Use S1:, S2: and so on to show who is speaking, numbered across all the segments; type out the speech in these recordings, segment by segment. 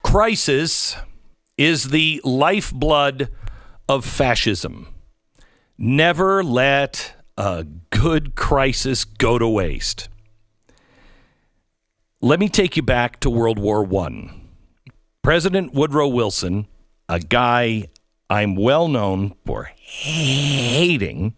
S1: crisis is the lifeblood of fascism. Never let a good crisis go to waste. Let me take you back to World War I. President Woodrow Wilson, a guy I'm well known for hating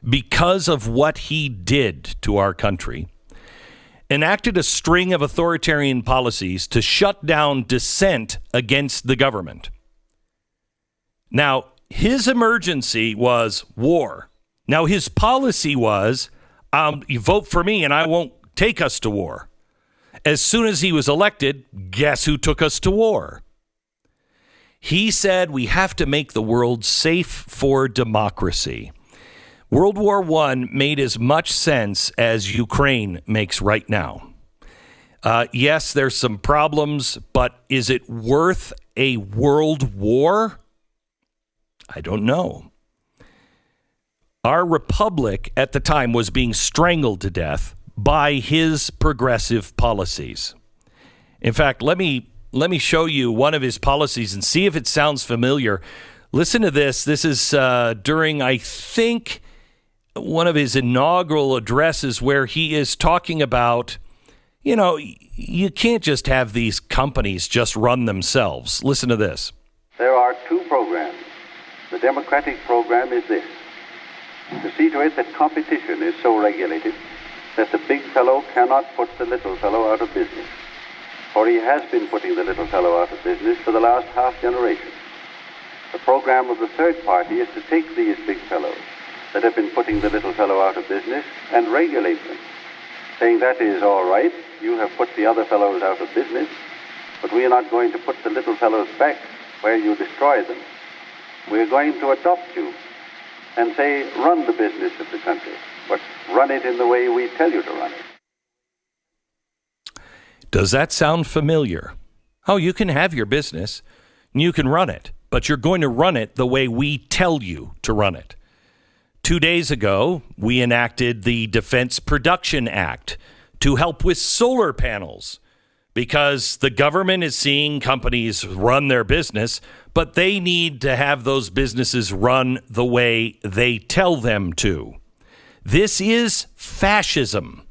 S1: because of what he did to our country, enacted a string of authoritarian policies to shut down dissent against the government. Now, his emergency was war. Now, his policy was, you vote for me and I won't take us to war. As soon as he was elected, guess who took us to war? He said we have to make the world safe for democracy. World War I made as much sense as Ukraine makes right now. Yes, there's some problems, but is it worth a world war? I don't know. Our republic at the time was being strangled to death by his progressive policies. In fact, let me show you one of his policies and see if it sounds familiar. Listen to this. This is during, I think, one of his inaugural addresses where he is talking about, you can't just have these companies just run themselves. Listen to this.
S2: There are two programs. The Democratic program is this: to see to it that competition is so regulated that the big fellow cannot put the little fellow out of business. For he has been putting the little fellow out of business for the last half generation. The program of the third party is to take these big fellows that have been putting the little fellow out of business and regulate them, saying that is all right, you have put the other fellows out of business, but we are not going to put the little fellows back where you destroy them. We are going to adopt you and say, run the business of the country, but run it in the way we tell you to run it.
S1: Does that sound familiar? Oh, you can have your business, and you can run it, but you're going to run it the way we tell you to run it. 2 days ago, we enacted the Defense Production Act to help with solar panels because the government is seeing companies run their business, but they need to have those businesses run the way they tell them to. This is fascism.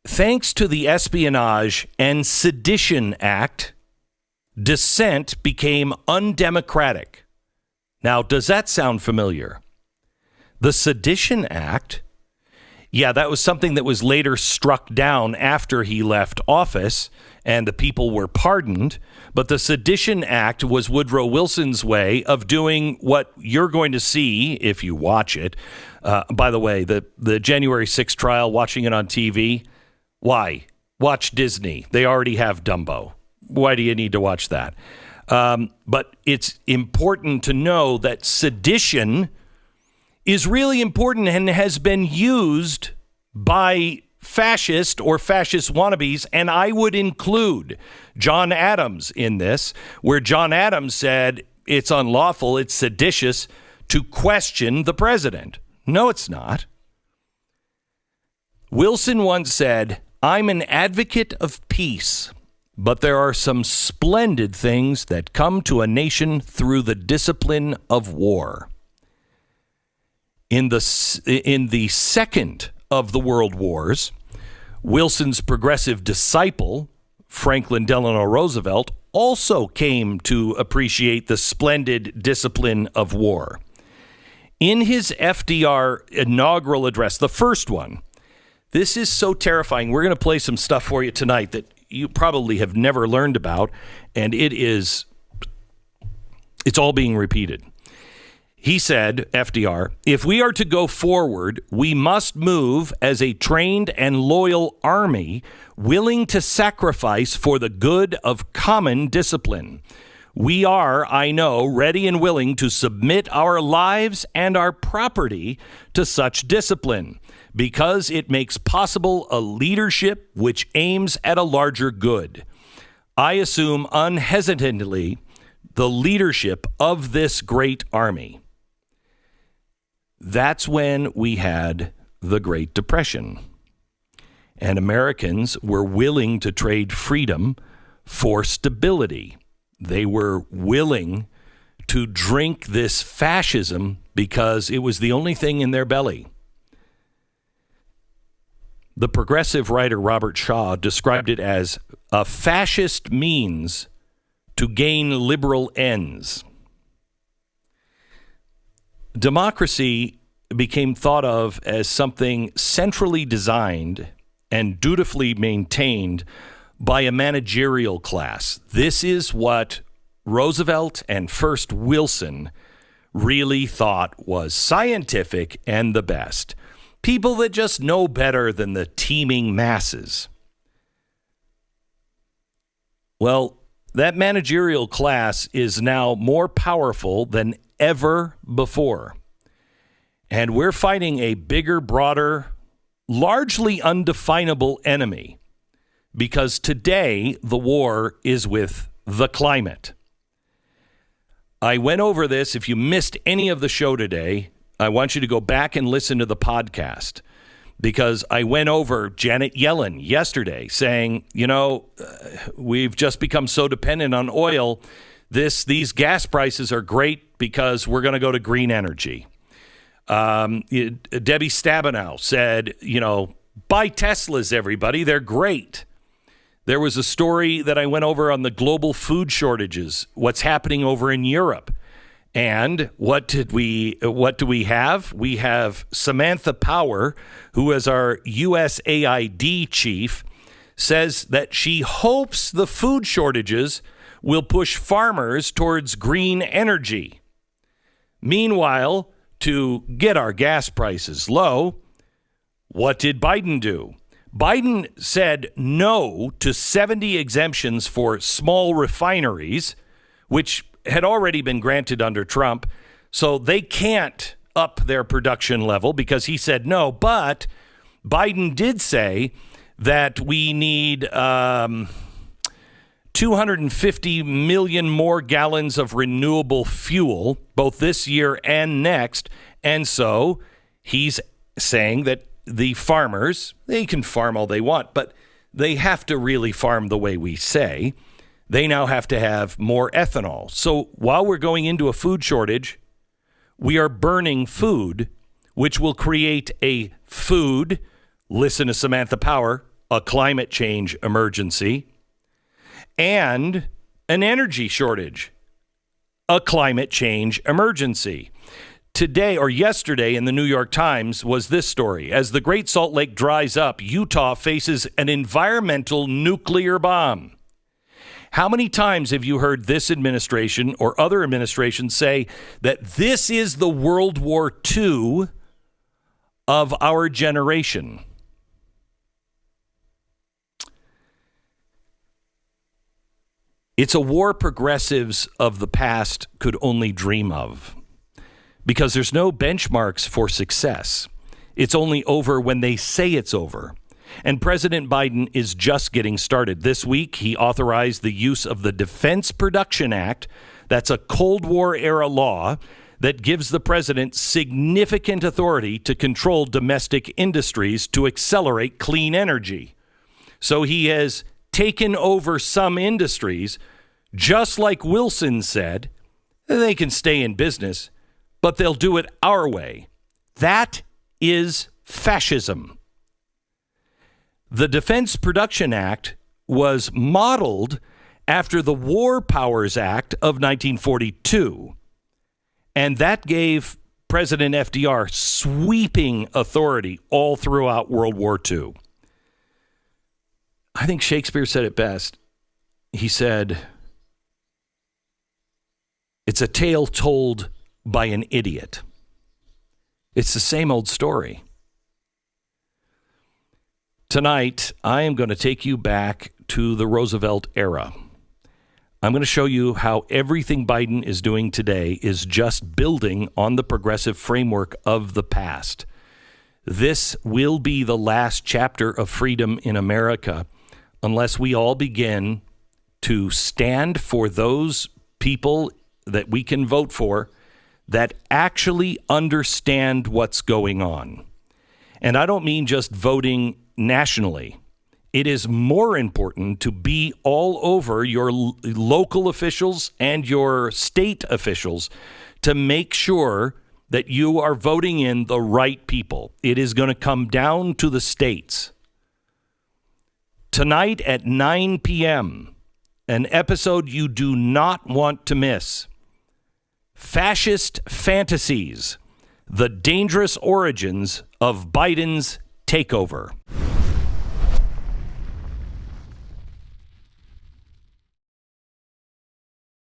S1: Thanks to the Espionage and Sedition Act, dissent became undemocratic. Now, does that sound familiar? The Sedition Act, yeah, that was something that was later struck down after he left office and the people were pardoned. But the Sedition Act was Woodrow Wilson's way of doing what you're going to see if you watch it. By the way, the January 6th trial, watching it on TV, why? Watch Disney. They already have Dumbo. Why do you need to watch that? But it's important to know that sedition is really important and has been used by fascist or fascist wannabes, and I would include John Adams in this, where John Adams said it's unlawful, it's seditious to question the president. No, it's not. Wilson once said, "I'm an advocate of peace, but there are some splendid things that come to a nation through the discipline of war." In the second of the world wars, Wilson's progressive disciple, Franklin Delano Roosevelt, also came to appreciate the splendid discipline of war. In his FDR inaugural address, the first one, this is so terrifying. We're going to play some stuff for you tonight that you probably have never learned about, and it's all being repeated. He said, FDR, "If we are to go forward, we must move as a trained and loyal army willing to sacrifice for the good of common discipline. We are, I know, ready and willing to submit our lives and our property to such discipline, because it makes possible a leadership which aims at a larger good. I assume unhesitantly the leadership of this great army." That's when we had the Great Depression. And Americans were willing to trade freedom for stability. They were willing to drink this fascism because it was the only thing in their belly. The progressive writer Robert Shaw described it as a fascist means to gain liberal ends. Democracy became thought of as something centrally designed and dutifully maintained by a managerial class. This is what Roosevelt and first Wilson really thought was scientific and the best. People that just know better than the teeming masses. Well, that managerial class is now more powerful than ever before. And we're fighting a bigger, broader, largely undefinable enemy because today the war is with the climate. I went over this. If you missed any of the show today, I want you to go back and listen to the podcast because I went over Janet Yellen yesterday saying, we've just become so dependent on oil. These gas prices are great because we're going to go to green energy. Debbie Stabenow said, buy Teslas, everybody. They're great. There was a story that I went over on the global food shortages, what's happening over in Europe. And what do we have? We have Samantha Power, who is our USAID chief, says that she hopes the food shortages will push farmers towards green energy. Meanwhile, to get our gas prices low, what did Biden do? Biden said no to 70 exemptions for small refineries, which had already been granted under Trump. So they can't up their production level because he said no. But Biden did say that we need 250 million more gallons of renewable fuel, both this year and next. And so he's saying that the farmers, they can farm all they want, but they have to really farm the way we say. They now have to have more ethanol. So while we're going into a food shortage, we are burning food, which will create a food, listen to Samantha Power, a climate change emergency, and an energy shortage, a climate change emergency. Today or yesterday in the New York Times was this story. As the Great Salt Lake dries up, Utah faces an environmental nuclear bomb. How many times have you heard this administration or other administrations say that this is the World War II of our generation? It's a war progressives of the past could only dream of. Because there's no benchmarks for success. It's only over when they say it's over. And President Biden is just getting started. This week, he authorized the use of the Defense Production Act. That's a Cold War era law that gives the president significant authority to control domestic industries to accelerate clean energy. So he has taken over some industries, just like Wilson said, they can stay in business, but they'll do it our way. That is fascism. The Defense Production Act was modeled after the War Powers Act of 1942. And that gave President FDR sweeping authority all throughout World War II. I think Shakespeare said it best. He said, "It's a tale told by an idiot." It's the same old story. Tonight, I am going to take you back to the Roosevelt era. I'm going to show you how everything Biden is doing today is just building on the progressive framework of the past. This will be the last chapter of freedom in America unless we all begin to stand for those people that we can vote for that actually understand what's going on. And I don't mean just voting nationally. It is more important to be all over your local officials and your state officials to make sure that you are voting in the right people. It is going to come down to the states. Tonight at 9 p.m., an episode you do not want to miss. Fascist Fantasies, the dangerous origins of Biden's takeover.